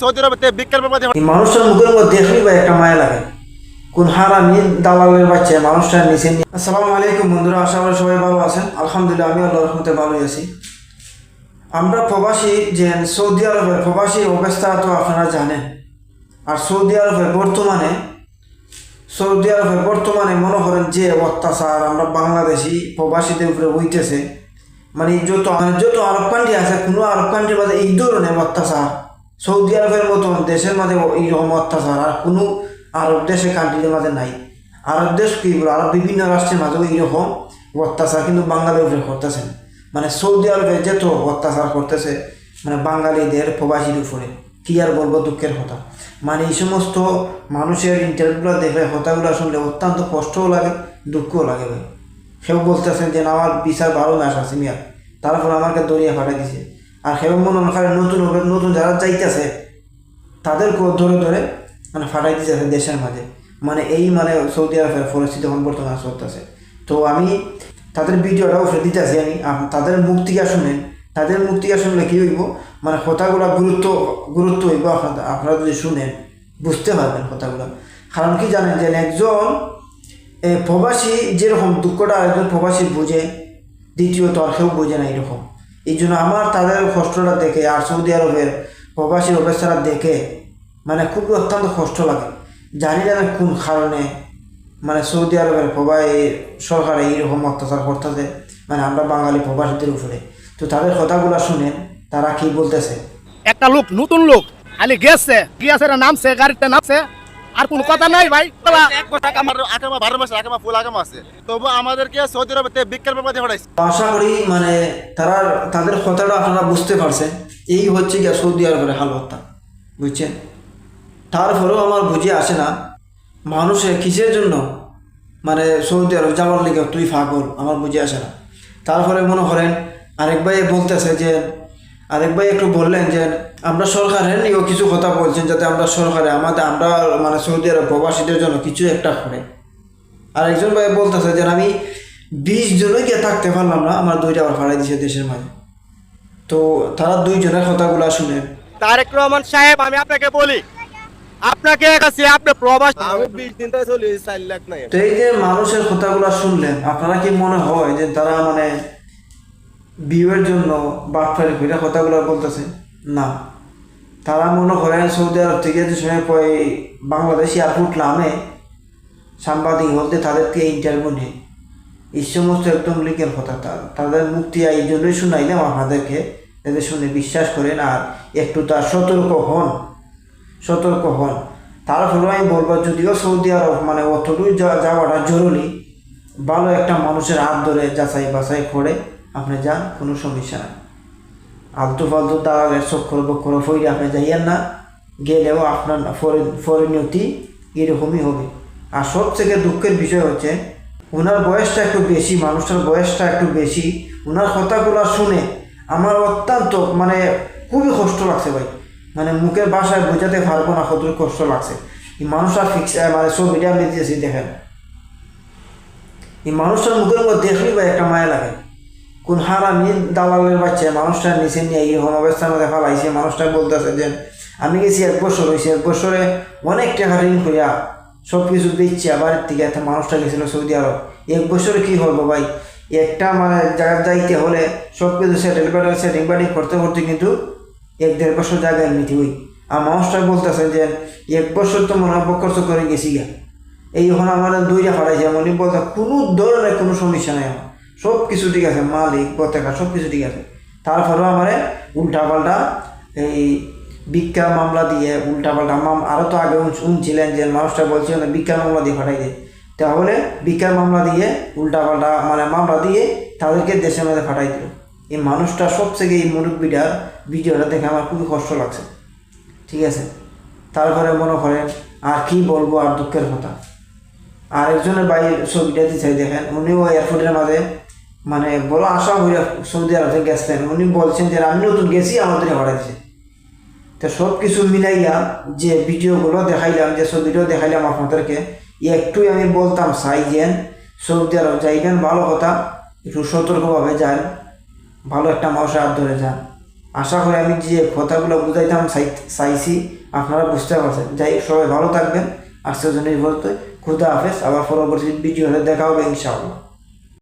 Saudi আরবে বিজ্ঞান মানুষটার মুখের মধ্যে দেখলেই ভাই একটা মায়া লাগে। কোন হারামি দালালের বাচ্চা মানুষটার নিচে নিয়ে। আসসালামু আলাইকুম বন্ধুরা, আশা করি সবাই ভালো আছেন। আলহামদুলিল্লাহ, আমি আল্লাহর রহমতে ভালোই আছি। আমরা প্রবাসী যে সৌদি আরবের প্রবাসী অবস্থা তো আপনারা জানেন। আর সৌদি আরবে বর্তমানে মনে করেন যে অত্যাচার আমরা বাংলাদেশি প্রবাসীদের উপরে হইতেছে, মানে যত আরব কান্ট্রি আছে, কোনো আরব কান্ট্রির মাঝে এই ধরনের অত্যাচার সৌদি আরবের মতন দেশের মাঝে এইরকম অত্যাচার আর কোনো আরব দেশের কান্ট্রির মাঝে নাই। আরব দেশ কি বলো, আরব বিভিন্ন রাষ্ট্রের মাঝেও এইরকম অত্যাচার কিন্তু বাঙালির উপরে করতেছেন। মানে সৌদি আরবে যত অত্যাচার করতেছে মানে বাঙালিদের প্রবাসীর উপরে, কি আর বলবো, দুঃখের কথা। মানে এই সমস্ত মানুষের ইন্টারভিউগুলো দেখলে, কথাগুলো শুনলে অত্যন্ত কষ্টও লাগে, দুঃখও লাগে ভাই। সেও বলতেছেন যে আমার বিচার 12 মাস আছে মিয়া, তারপর আমাকে দরিয়া ফাটাই দিছে। আর সেও মনে হয় নতুন যারা যাইতেছে তাদেরকেও ধরে মানে ফাটাই দিতেছে দেশের মাঝে। মানে সৌদি আরবের পরিস্থিতি এখন বর্তমানে চলতেছে। তো আমি তাদের ভিডিওটাও ফেলে দিতেছি, আমি তাদের মুখ থেকে শুনেন। তাদের মুখ থেকে শুনলে কী হইব, মানে কথাগুলো গুরুত্ব হইব। আপনারা যদি শুনেন বুঝতে পারবেন কথাগুলো। কারণ কি জানেন যে একজন প্রবাসী যেরকম দুঃখটা একজন প্রবাসী বুঝে, দ্বিতীয়ত আর কেউ বোঝে না এরকম। এই জন্য আমার তাদের কষ্টটা দেখে আর সৌদি আরবের প্রবাসীর অবস্থাটা দেখে মানে খুবই অত্যন্ত কষ্ট লাগে। জানি না কোন কারণে মানে সৌদি আরবের সরকার এইরকম অত্যাচার করতেছে মানে আমরা বাঙালি প্রবাসীদের উপরে। তো তাদের কথাগুলো শুনেন তারা কি বলতেছে। একটা লোক, নতুন লোক খালি গেছে নামছে, গাড়িতে নামছে, আর কোনো কথা নাই ভাই। আমার আকামা 12 মাস আকামা ফুল আকামা আছে, তবু আমাদেরকে সৌদি আরবে বিজ্ঞান প্রবাদে হঠাইছে। আশা করি মানে তাদের কথাটা আপনারা বুঝতে পারছেন। এই হচ্ছে গিয়া সৌদি আরবের হালতটা, বুঝছেন। তারপরেও আমার বুঝে আসে না মানুষের কিসের জন্য মানে সৌদি আরব যাওয়ার লিগে তুই পাগল, আমার বুঝে আসে না। তারপরে মনে করেন আরেক ভাই বলতেছে যে, আরেক ভাই একটু বললেন যে আমরা সরকারের নিয়েও কিছু কথা বলছেন, যাতে আমরা আমরা মানে সৌদি আরব প্রবাসীদের জন্য কিছু একটা করে। আর একজন ভাই বলতেছে যে আমি 20 জনই গিয়ে থাকতে পারলাম না, আমার 2টা আবার ভাড়াই দিয়েছে দেশের মাঝে। তো তারা 2 জনের কথাগুলো শুনেন। তারেক রহমান সাহেব, আমি আপনাকে বলি, আপনাকে কাছে আপনি প্রবাস 20 দিন থেকে চলে 4 লাখ নাই। তো এই যে মানুষের কথাগুলো শুনলেন, আপনারা কি মনে হয় যে তারা মানে বিয়ের জন্য বাটফারি করে কথাগুলো বলতেছে? না, তারা মনে করেন সৌদি আরব থেকে যে সময় বাংলাদেশ এয়ারপোর্ট নামে সাংবাদিক বলতে তাদেরকে ইন্টারভিউ নেই, এই সমস্ত একদম লিখের কথা। তাদের মুক্তি এই জন্যই শুনাইলাম আপনাদেরকে, যাতে শুনে বিশ্বাস করেন আর একটু তার সতর্ক হন। তারপরে আমি বলবো, যদিও সৌদি আরব মানে অতটুকু যাওয়াটা জরুরি, ভালো একটা মানুষের হাত ধরে যাচাই বাছাই করে আপনি যান, কোনো সমস্যা নাই। আলতু ফালতু দালালের চক্কর বক্কর ফইরে আপনি যাইয়েন না, গেলেও আপনার পরিণতি এরকমই হবে। আর সবথেকে দুঃখের বিষয় হচ্ছে ওনার বয়সটা একটু বেশি, মানুষটার বয়সটা একটু বেশি। ওনার কথাগুলো শুনে আমার অত্যন্ত মানে খুবই কষ্ট লাগছে ভাই। মানে মুখের ভাষায় বোঝাতে পারবো না কত কষ্ট লাগছে। এই মানুষটা মানে ছবিটা আমি দিয়েছি, দেখেন এই মানুষটার মুখের মধ্যে দেখলেই ভাই একটা মায়া লাগে। কোন হারামি দালালের বাচ্চা মানুষটার নিচে নিয়ে এইরকম অবস্থার মধ্যে ফেলাইছে। মানুষটা বলতেছে যে আমি গেছি 1 বছর হয়েছে, 1 বছরে অনেক টাকা ঋণ করিয়া সব কিছু দিচ্ছে আবার থেকে একটা মানুষটা গেছিলো সৌদি আরব। 1 বছরে কী করবো ভাই, একটা মানে জায়গায় যাইতে হলে সব কিছু সেটিং বাটিং করতে কিন্তু 1-1.5 বছর জায়গায় নিতে হই। আর মানুষটা বলতেছে যে 1 বছর তো মনে হয় খরচ করে গেছি গা, এই ওখানে আমার 2টা ফাটাইছে। উনি বলতে কোনো ধরনের কোনো সমস্যা নেই, আমার সব কিছু ঠিক আছে, মালিক পতাকা সব কিছু ঠিক আছে। তারপরেও আমার উল্টাপাল্টা এই ভিক্ষা মামলা দিয়ে উল্টাপাল্টা আরও তো আগে শুনছিলেন যে মানুষটা বলছিল ভিক্ষা মামলা দিয়ে ফাটাই দেয়, তাহলে ভিক্ষার মামলা দিয়ে উল্টাপাল্টা মানে মামলা দিয়ে তাদেরকে দেশের মধ্যে ফাটাই দিল। এই মানুষটা সবথেকে এই মুরব্বিটার ভিডিওটা দেখে আমার খুবই কষ্ট লাগছে, ঠিক আছে। তারপরে মনে করেন আর কি বলবো, আর দুঃখের কথা। আর একজনের বাইরে ছবিটা দিচ্ছে দেখেন, উনিও এয়ারপোর্টের মাঝে মানে বড় আশা হইয়া সৌদি আরবে গেছেন। উনি বলছেন যে আমি নতুন গেছি, আমাদের হরাইছে। তো সব কিছু মিলাইয়া যে ভিডিওগুলো দেখাইলাম, যে ছবিটাও দেখাইলাম আপনাদেরকে, একটুই আমি বলতাম চাই যে সৌদি আরব যাইবেন ভালো কথা, একটু সতর্কভাবে যান, ভালো একটা মানুষের হাত ধরে যান। আশা করি আমি যে কথাগুলো বুঝাইতাম চাইছি আপনারা বুঝতে পারছেন। যাই হোক, সবাই ভালো থাকবেন। আজকের জন্য এই পর্যন্ত। খুদা হাফেজ। আবার পরবর্তী ভিডিওতে দেখা হবে ইনশাআল্লাহ।